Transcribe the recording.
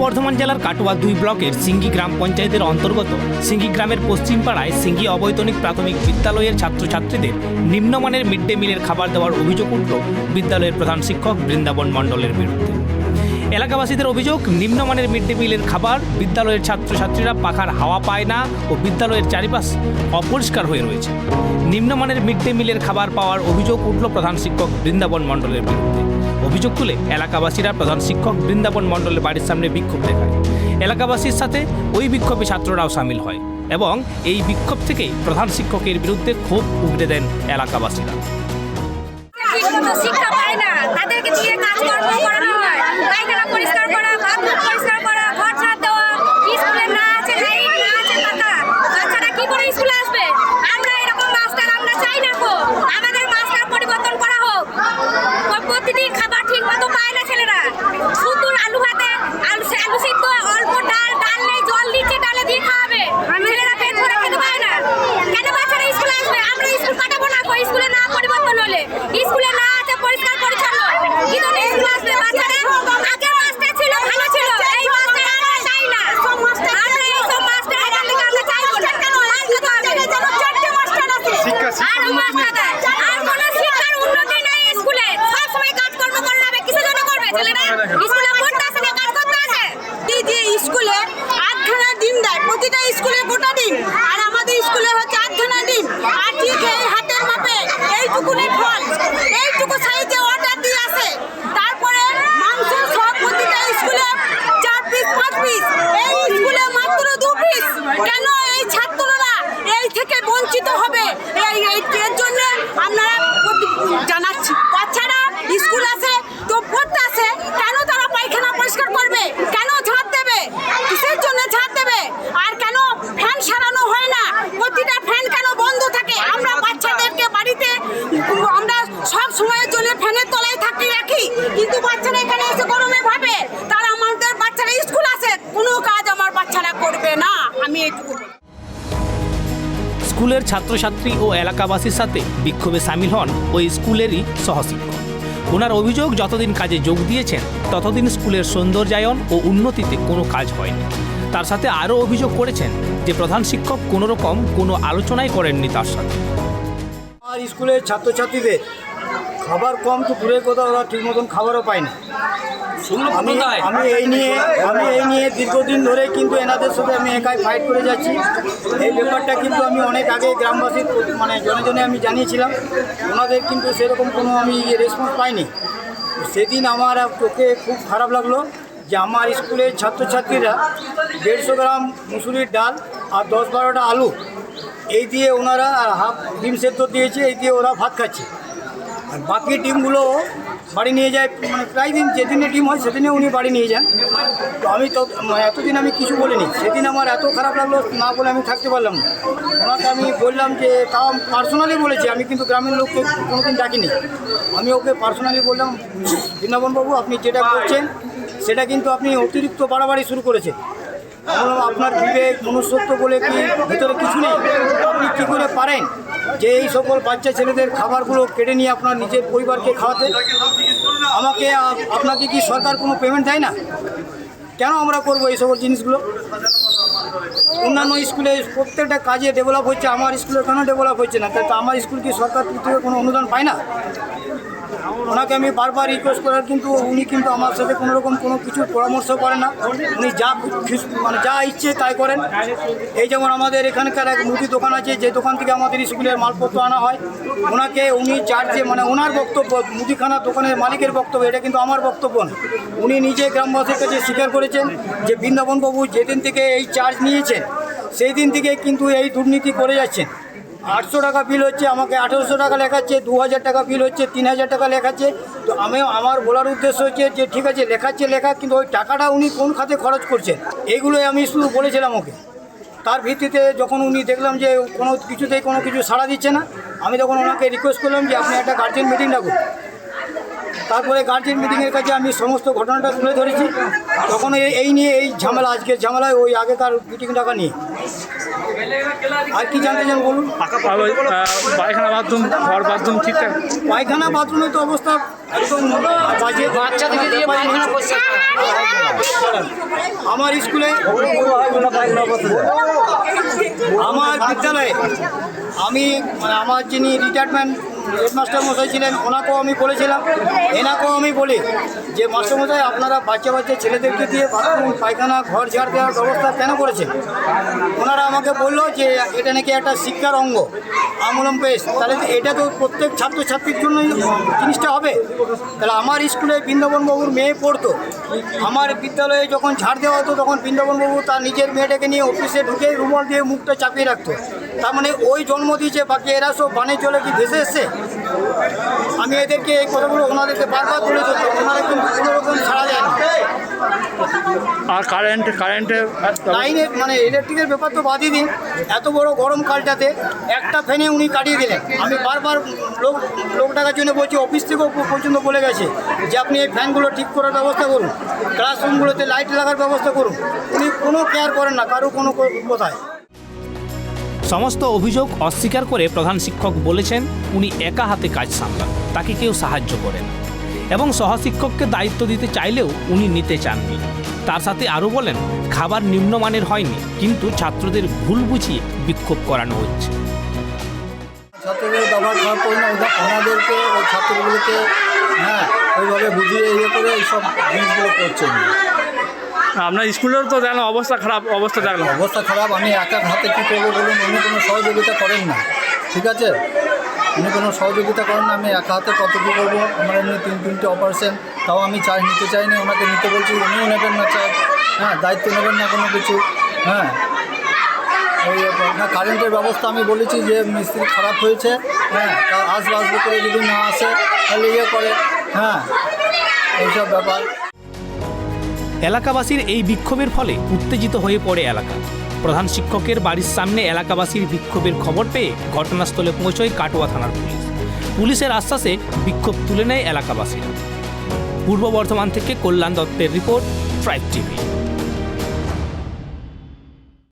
বর্ধমান জেলার কাটোয়া 2 ব্লকের সিঙ্গি গ্রাম পঞ্চায়েতের অন্তর্গত সিঙ্গি গ্রামের পশ্চিম পাড়ায় সিঙ্গি অবৈতনিক প্রাথমিক বিদ্যালয়ের ছাত্রছাত্রীদের নিম্নমানের মিড ডে মিলের খাবার দেওয়ার অভিযোগ উঠল বিদ্যালয়ের প্রধান শিক্ষক বৃন্দাবন মণ্ডলের বিরুদ্ধে। এলাকাবাসীদের অভিযোগ, নিম্নমানের মিড ডে মিলের খাবার বিদ্যালয়ের ছাত্রছাত্রীরা পাখার হাওয়া পায় না ও বিদ্যালয়ের চারিপাশ অপরিষ্কার হয়ে রয়েছে। নিম্নমানের মিড ডে মিলের খাবার পাওয়ার অভিযোগ উঠল প্রধান শিক্ষক বৃন্দাবন মণ্ডলের বিরুদ্ধে। অভিযোগ তুলে এলাকাবাসীরা প্রধান শিক্ষক বৃন্দাবন মণ্ডলের বাড়ির সামনে বিক্ষোভ দেখায়। এলাকাবাসীর সাথে ওই বিক্ষোভে ছাত্ররাও সামিল হয় এবং এই বিক্ষোভ থেকেই প্রধান শিক্ষকের বিরুদ্ধে ক্ষোভ উগড়ে দেন এলাকাবাসীরা। শিক্ষা পায় না, তাদেরকে দিয়ে কাজকর্ম করানো হয়, পায়খানা পরিষ্কার করা, বাথরুম পরিষ্কার করা, ঘর ঝাড় দেওয়া। স্কুলে না আছে লাইট, না আছে পাতা, বাচ্চারা কি করে স্কুলে আসবে? আমরা এরকম মাস্টার আমরা চাই না। আমাদের মাস্টার পরিবর্তন করা হোক। প্রতিদিন খাবার ঠিক মতো পায় না ছেলেরা, শুধু আলু ভাতে আলু সিদ্ধ, অল্প ডাল নেই, জল দিচ্ছে, ডালে দিয়ে খাওয়াবে। ছেলেরা পেট ভরে খেতে পায় না। কেন বাচ্চারা স্কুলে আসবে? আমরা স্কুল পাঠাবো না। স্কুলে না পরিবর্তন হলে, স্কুলে না আছে পরিষ্কার পরিচ্ছন্ন, কি ধরনের স্কুল আসবে বাচ্চারা? আগে মাস্টার ছিল, ভালো ছিল, এই মাস্টার আমরা চাই না। আমরা এই সব মাস্টার এখান থেকে আমরা চাইবো না। চারটে মাস্টার আছে, আর মাস্টার দেয়, আর কোনো শিক্ষার উন্নতি নেই স্কুলে। সবসময় কাজকর্ম করতে হবে, কিসের জন্য করবে ছেলেরা? স্কুলে পড়তে আসে না, কাজ করতে আসে। স্কুলে 8খানা ডিম দেয়, প্রতিটা স্কুলে গোটা ডিম, আর আমাদের স্কুলে হচ্ছে 8খানা ডিম, আর ঠিক এই হাতের মাপে এইটুকুনি ফল, এইটুকু সাইজে অর্ডার দিয়ে আসে। তারপরে মাংস সব প্রতিটা স্কুলে 4 পিস 5 পিস, এই স্কুলে মাত্র 2 পিস। কেন এই ছাত্ররা এই থেকে বঞ্চিত হবে? এর জন্য আমরা জানাচ্ছি। বাচ্চারা স্কুল আসে তো পড়তে আসে, কেন তারা পায়খানা পরিষ্কার করবে? কেন ঝাড় দেবে? কিসের জন্য ঝাড় দেবে? আর কেন ফ্যান সারানো হয় না? প্রতিটা ফ্যান কেন বন্ধ থাকে? আমরা বাচ্চাদেরকে বাড়িতে আমরা সব সময়ের জন্য ফ্যানের তলায় থাকতে রাখি, কিন্তু বাচ্চারা এখানে এসে গরমে ভাবে তারা আমাদের বাচ্চারা স্কুল আসে, কোনো কাজ আমার বাচ্চারা করবে না। আমি এইটুকু স্কুলের ছাত্রছাত্রী ও এলাকাবাসীর সাথে বিক্ষোভে সামিল হন ওই স্কুলেরই সহশিক্ষক। ওনার অভিযোগ, যতদিন কাজে যোগ দিয়েছেন ততদিন স্কুলের সৌন্দর্যায়ন ও উন্নতিতে কোনো কাজ হয়নি। তার সাথে আরও অভিযোগ করেছেন যে প্রধান শিক্ষক কোনোরকম কোনো আলোচনাই করেননি তার সাথে। আর স্কুলের ছাত্রছাত্রীদের খাবার কম তো দূরের কথা, ওরা ঠিক মতন খাবারও পায় না। আমি এই নিয়ে দীর্ঘদিন ধরে কিন্তু এনাদের সাথে আমি একাই ফাইট করে যাচ্ছি। এই ব্যাপারটা কিন্তু আমি অনেক আগে গ্রামবাসীর জনে আমি জানিয়েছিলাম, ওনাদের কিন্তু সেরকম কোনো আমি রেসপন্স পাইনি। সেদিন আমার চোখে খুব খারাপ লাগলো যে আমার স্কুলের ছাত্রছাত্রীরা 150 গ্রাম মুসুরির ডাল আর 10-12টা আলু এই দিয়ে ওনারা হাফ ডিম সেদ্ধ দিয়েছে, এই দিয়ে ওরা ভাত খাচ্ছে। আর বাকি ডিমগুলো বাড়ি নিয়ে যায়, প্রায় দিন যেদিনে ডিম হয় সেদিনে উনি বাড়ি নিয়ে যান। তো আমি তো এতদিন আমি কিছু বলিনি। সেদিন আমার এত খারাপ লাগলো, না বলে আমি থাকতে পারলাম না। ওনাকে আমি বললাম যে, তাও পার্সোনালি বলেছি, আমি কিন্তু গ্রামের লোককে কোনোদিন ডাকিনি। আমি ওকে পার্সোনালি বললাম, বৃন্দাবনবাবু আপনি যেটা করছেন সেটা কিন্তু আপনি অতিরিক্ত বাড়াবাড়ি শুরু করেছেন। বললাম আপনার বিবেক মনুষ্যত্ব বলে কি ভেতরে কিছু নেই? আপনি কী করে পারেন যে এই সকল বাচ্চা ছেলেদের খাবারগুলো কেড়ে নিয়ে আপনার নিজের পরিবারকে খাওয়াতে? আপনাকে কি সরকার কোনো পেমেন্ট দেয় না? কেন আমরা করবো এই সকল জিনিসগুলো? অন্যান্য স্কুলে প্রত্যেকটা কাজে ডেভেলপ হচ্ছে, আমার স্কুলে কেন ডেভেলপ হচ্ছে না? তাই তো আমার স্কুল কি সরকার থেকে কোনো অনুদান পায় না? ওনাকে আমি বারবার রিকোয়েস্ট করার, কিন্তু উনি কিন্তু আমার সাথে কোনোরকম কোনো কিছু পরামর্শ করেন না। উনি যা ইচ্ছে তাই করেন। এই যেমন আমাদের এখানকার এক মুদি দোকান আছে, যে দোকান থেকে আমাদের স্কুলের মালপত্র আনা হয়, উনি চার্জে ওনার বক্তব্য, মুদিখানা দোকানের মালিকের বক্তব্য, এটা কিন্তু আমার বক্তব্য না। উনি নিজে গ্রামবাসীর কাছে স্বীকার করেছেন যে বৃন্দাবনবাবু যেদিন থেকে এই চার্জ নিয়েছেন সেই দিন থেকে কিন্তু এই দুর্নীতি করে যাচ্ছেন। 800 টাকা বিল হচ্ছে, আমাকে 1800 টাকা লেখাচ্ছে, 2000 টাকা বিল হচ্ছে, 3000 টাকা লেখাচ্ছে। তো আমার বলার উদ্দেশ্য হচ্ছে যে ঠিক আছে লেখাচ্ছে লেখা, কিন্তু ওই টাকাটা উনি কোন খাতে খরচ করছেন এইগুলোই আমি শুধু বলেছিলাম ওকে। তার ভিত্তিতে যখন উনি দেখলাম যে কোনো কিছুতেই কোনো কিছু সাড়া দিচ্ছে না, আমি তখন ওনাকে রিকোয়েস্ট করলাম যে আপনি একটা গার্জেন মিটিং ডাকুন। তারপরে গার্জেন মিটিংয়ের কাছে আমি সমস্ত ঘটনাটা তুলে ধরেছি, তখন এই নিয়ে এই ঝামেলা, আজকের ঝামেলায় ওই আগেকার মিটিং টাকা নিয়ে। আর কি জানতে চান বলুন? পায়খানা বাথরুম, ঘর বাথরুম ঠিকঠাক? পায়খানা বাথরুমের তো অবস্থা একদম বাজে। বাচ্চা থেকে দিয়ে পায়খানা করছে আমার স্কুলে, আমার বিদ্যালয়ে। আমি আমার যিনি রিটায়ারমেন্ট হেডমাস্টার মশাই ছিলেন ওনাকেও আমি বলেছিলাম, এনাকেও আমি বলি যে মাস্টারমশাই আপনারা বাচ্চা বাচ্চা ছেলেদেরকে দিয়ে বাথরুম পায়খানা ঘর ঝাড় দেওয়ার ব্যবস্থা কেন করেছেন? ওনারা আমাকে বললো যে এটা নাকি একটা শিক্ষার অঙ্গ। আমি বললাম বেশ, তাহলে এটা তো প্রত্যেক ছাত্রছাত্রীর জন্যই জিনিসটা হবে। তাহলে আমার স্কুলে বৃন্দাবনবাবুর মেয়ে পড়তো, আমার বিদ্যালয়ে যখন ঝাড় দেওয়া হতো তখন বৃন্দাবনবাবু তার নিজের মেয়েটাকে নিয়ে অফিসে ঢুকে রুমাল দিয়ে মুখটা চাপিয়ে রাখতো। তার মানে ওই জন্ম দিয়েছে, বাকি এরা সব বানে চলে কি ভেসে এসছে? আমি এদেরকে এই কথাগুলো ওনাদেরকে বারবার তুলে ধরতাম, ওনারা কিন্তু কোনো রকম ছাড়া যায় না। আর কারেন্টের লাইনের মানে ইলেকট্রিকের ব্যাপার তো বাদই দিন, এত বড় গরমকালটাতে একটা ফ্যানে উনি কাটিয়ে দিলেন। আমি বারবার লোক ডাকার জন্য বলছি, অফিস থেকেও পর্যন্ত বলে গেছে যে আপনি এই ফ্যানগুলো ঠিক করার ব্যবস্থা করুন, ক্লাসরুমগুলোতে লাইট লাগার ব্যবস্থা করুন। উনি কোনো কেয়ার করেন না কারো কোনো কথায়। সমস্ত অভিযোগ অস্বীকার করে প্রধান শিক্ষক বলেছেন উনি একা হাতে কাজ সামলান, তাকে কেউ সাহায্য করেন এবং সহশিক্ষককে দায়িত্ব দিতে চাইলেও উনি নিতে চাননি। তার সাথে আরও বলেন খাবার নিম্নমানের হয়নি, কিন্তু ছাত্রদের ভুল বুঝিয়ে বিক্ষোভ করানো হচ্ছে। ছাত্রদের ব্যবহার খারাপ করি না, ওনাদেরকে ওই ছাত্রগুলোকে ওইভাবে বুঝিয়ে করে এইসব জিনিসগুলো করছেন। আপনার স্কুলের তো দেখলাম অবস্থা খারাপ, অবস্থা দেখলাম অবস্থা খারাপ। আমি একা হাতে কী করবো বলুন? উনি কোনো সহযোগিতা করেন না, ঠিক আছে? উনি কোনো সহযোগিতা করেন না, আমি একা হাতে কত কী করবো? আমার এমনি 3-3টে অপারেশন, তাও আমি নিতে চাইনি, ওনাকে নিতে বলছি, উনিও নেবেন না, দায়িত্ব নেবেন না কোনো কিছু। ওই কারেন্টের ব্যবস্থা আমি বলেছি যে মিস্ত্রি খারাপ হয়েছে, আসবে করে যদি না আসে তাহলে করে, এইসব ব্যাপার। এলাকাবাসীর এই বিক্ষোভের ফলে উত্তেজিত হয়ে পড়ে এলাকা। প্রধান শিক্ষকের বাড়ির সামনে এলাকাবাসীর বিক্ষোভের খবর পেয়ে ঘটনাস্থলে পৌঁছয় কাটোয়া থানার পুলিশের আশ্বাসে বিক্ষোভ তুলে নেয় এলাকাবাসীরা। পূর্ব বর্ধমান থেকে কল্যাণ দত্তের রিপোর্ট, ট্রাইব টিভি।